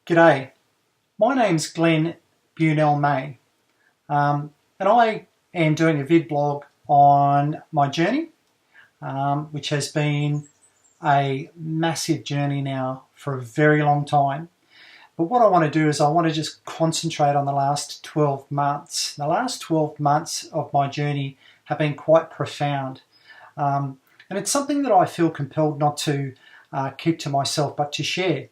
G'day, my name's Glenn Bunell-May, and I am doing a vid blog on my journey, which has been a massive journey now for a very long time. But what I want to do is I want to just concentrate on the last 12 months. The last 12 months of my journey have been quite profound. And it's something that I feel compelled not to keep to myself, but to share.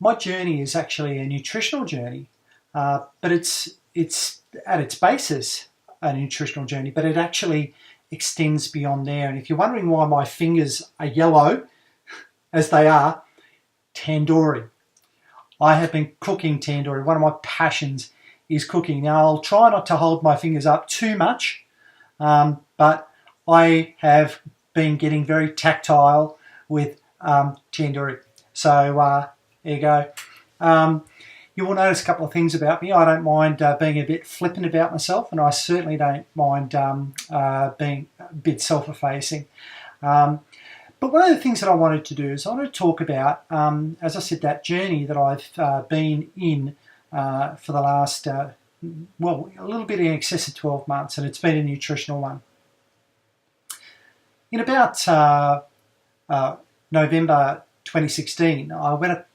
My journey is actually a nutritional journey, but it's at its basis a nutritional journey, but it actually extends beyond there. And if you're wondering why my fingers are yellow, as they are, tandoori. I have been cooking tandoori. One of my passions is cooking. Now, I'll try not to hold my fingers up too much, but I have been getting very tactile with tandoori. So there you go. You will notice a couple of things about me. I don't mind being a bit flippant about myself, and I certainly don't mind being a bit self-effacing. But one of the things that I wanted to do is I wanted to talk about, as I said, that journey that I've been in for the last, a little bit in excess of 12 months, and it's been a nutritional one. In about November 2016, I went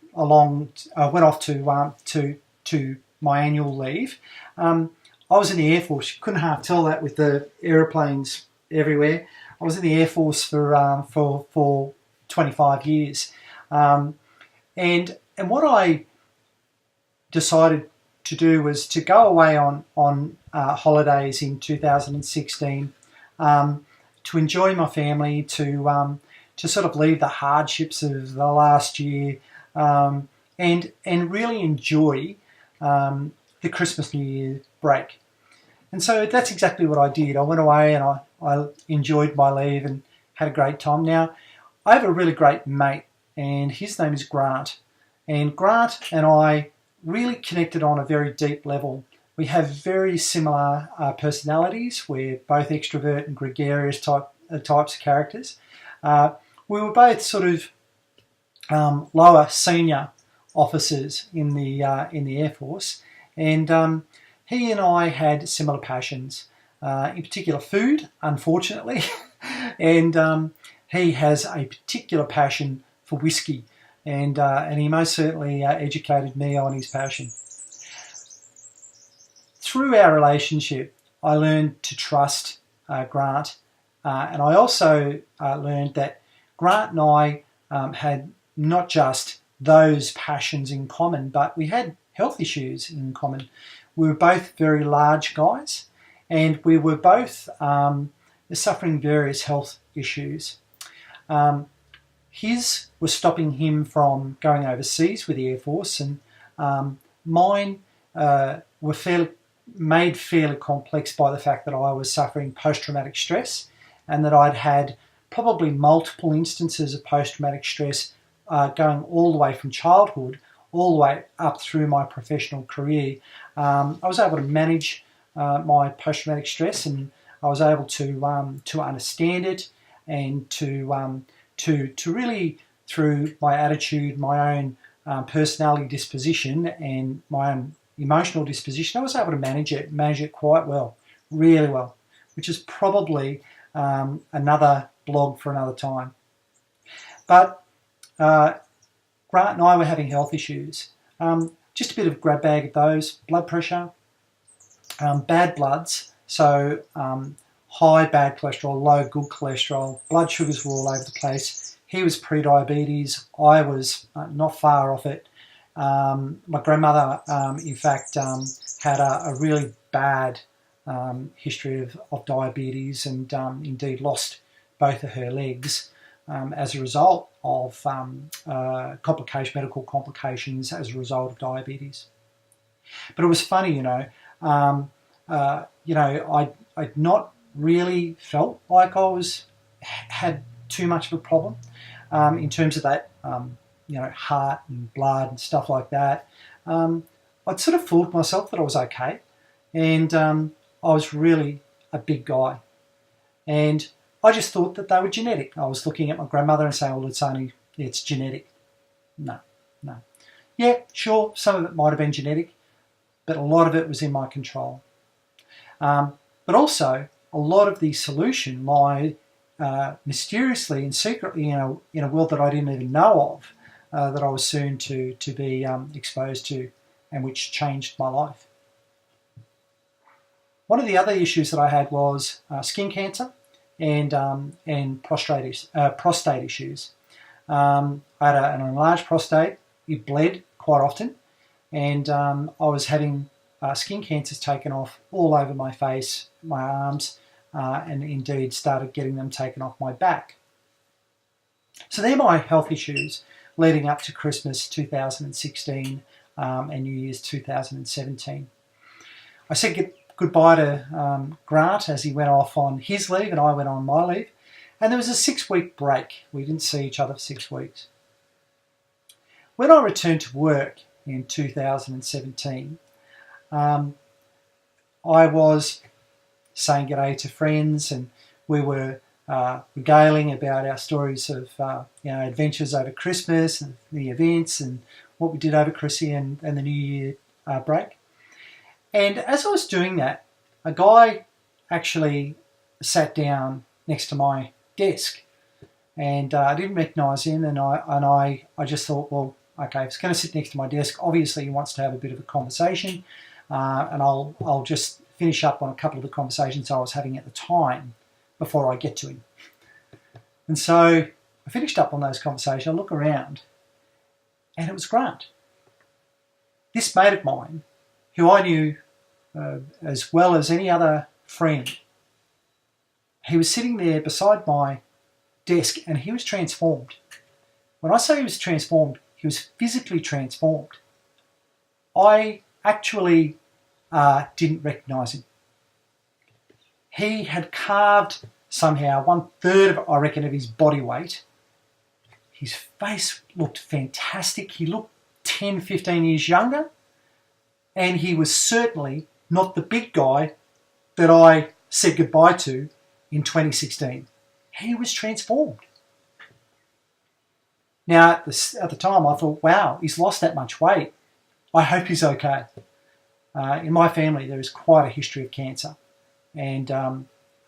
off to my annual leave. I was in the Air Force. You couldn't half tell that with the aeroplanes everywhere. I was in the Air Force for 25 years, and what I decided to do was to go away on holidays in 2016, to enjoy my family, to sort of leave the hardships of the last year, and really enjoy the Christmas New Year break. And so that's exactly what I did. I went away and I enjoyed my leave and had a great time. Now, I have a really great mate, and his name is Grant. And Grant and I really connected on a very deep level. We have very similar personalities. We're both extrovert and gregarious types of characters. We were both sort of lower senior officers in the Air Force, and he and I had similar passions, in particular food, unfortunately, and he has a particular passion for whiskey, and he most certainly educated me on his passion. Through our relationship, I learned to trust Grant, and I also learned that Grant and I had not just those passions in common, but we had health issues in common. We were both very large guys, and we were both suffering various health issues. His was stopping him from going overseas with the Air Force, and mine were made fairly complex by the fact that I was suffering post-traumatic stress, and that I'd had probably multiple instances of post-traumatic stress going all the way from childhood all the way up through my professional career. I was able to manage my post-traumatic stress, and I was able to understand it, and to really, through my attitude, my own personality disposition, and my own emotional disposition, I was able to manage it quite well, really well, which is probably another blog for another time. But Grant and I were having health issues. Just a bit of grab bag of those: blood pressure, bad bloods, so high bad cholesterol, low good cholesterol, blood sugars were all over the place. He was pre-diabetes, I was not far off it. My grandmother, in fact, had a really bad history of diabetes, and indeed lost both of her legs as a result of medical complications as a result of diabetes. But it was funny, I'd not really felt like had too much of a problem in terms of that, heart and blood and stuff like that. I'd sort of fooled myself that I was okay, and I was really a big guy, and I just thought that they were genetic. I was looking at my grandmother and saying, well, it's genetic. No. Yeah, sure, some of it might have been genetic, but a lot of it was in my control. But also, a lot of the solution lied mysteriously and secretly in a world that I didn't even know of, that I was soon to be exposed to, and which changed my life. One of the other issues that I had was skin cancer and prostate issues. I had an enlarged prostate. It bled quite often, and I was having skin cancers taken off all over my face, my arms, and indeed started getting them taken off my back. So they're my health issues leading up to Christmas 2016 and New Year's 2017. I said goodbye to Grant as he went off on his leave and I went on my leave. And there was a 6-week break. We didn't see each other for 6 weeks. When I returned to work in 2017, I was saying g'day to friends, and we were regaling about our stories of adventures over Christmas and the events and what we did over Chrissy and the New Year break. And as I was doing that, a guy actually sat down next to my desk, and I didn't recognise him, and I just thought, well, okay, if he's going to sit next to my desk, obviously he wants to have a bit of a conversation, and I'll just finish up on a couple of the conversations I was having at the time before I get to him. And so I finished up on those conversations. I look around, and it was Grant, this mate of mine, who I knew as well as any other friend. He was sitting there beside my desk, and he was transformed. When I say he was transformed, he was physically transformed. I actually didn't recognise him. He had carved somehow 1/3, I reckon, of his body weight. His face looked fantastic. He looked 10, 15 years younger, and he was certainly not the big guy that I said goodbye to in 2016. He was transformed. Now, at the time, I thought, wow, he's lost that much weight. I hope he's okay. In my family, there is quite a history of cancer. And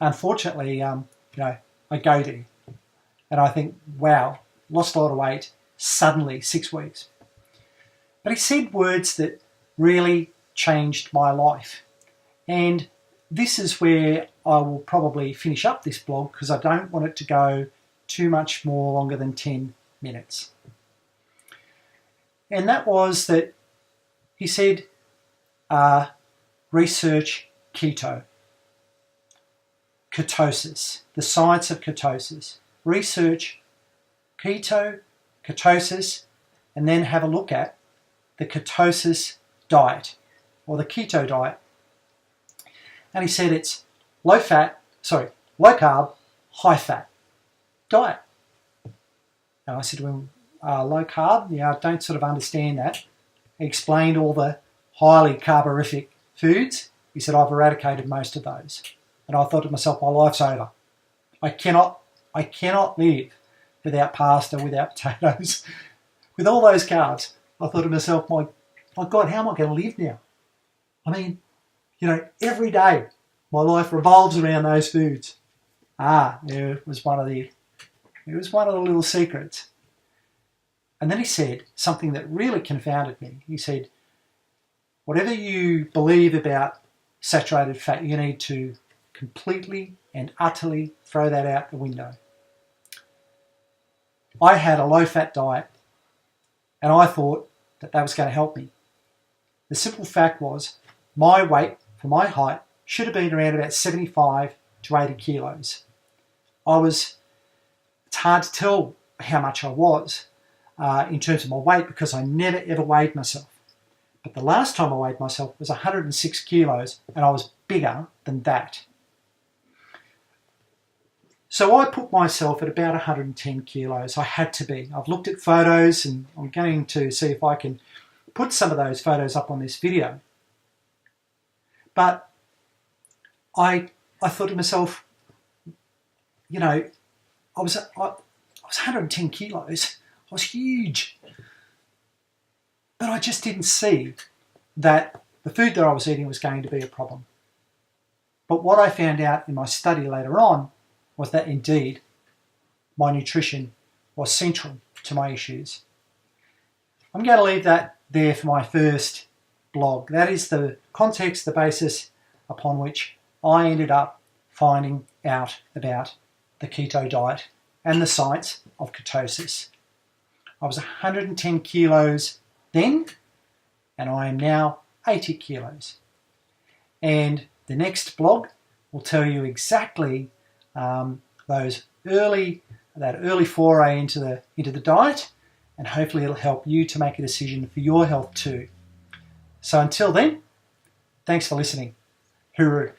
unfortunately, I go there. And I think, wow, lost a lot of weight, suddenly, 6 weeks. But he said words that really changed my life. And this is where I will probably finish up this blog, because I don't want it to go too much more longer than 10 minutes. And that was that he said, research keto, ketosis, the science of ketosis. Research keto, ketosis, and then have a look at the ketosis diet, or the keto diet. And he said it's low carb, high fat diet. And I said to him, low carb? Yeah, I don't sort of understand that. He explained all the highly carborific foods. He said, I've eradicated most of those. And I thought to myself, my life's over. I cannot live without pasta, without potatoes, with all those carbs. I thought to myself, my God, how am I going to live now? I mean, every day my life revolves around those foods. It was one of the little secrets. And then he said something that really confounded me. He said, whatever you believe about saturated fat, you need to completely and utterly throw that out the window. I had a low-fat diet, and I thought that was going to help me. The simple fact was, my weight for my height should have been around about 75 to 80 kilos. It's hard to tell how much I was in terms of my weight, because I never ever weighed myself. But the last time I weighed myself was 106 kilos, and I was bigger than that. So I put myself at about 110 kilos. I had to be. I've looked at photos, and I'm going to see if I can put some of those photos up on this video. But I thought to myself, I was 110 kilos. I was huge. But I just didn't see that the food that I was eating was going to be a problem. But what I found out in my study later on was that indeed my nutrition was central to my issues. I'm going to leave that there for my first blog. That is the context, the basis upon which I ended up finding out about the keto diet and the science of ketosis. I was 110 kilos then, and I am now 80 kilos. And the next blog will tell you exactly that early foray into the diet, and hopefully it'll help you to make a decision for your health too. So until then, thanks for listening. Hooroo.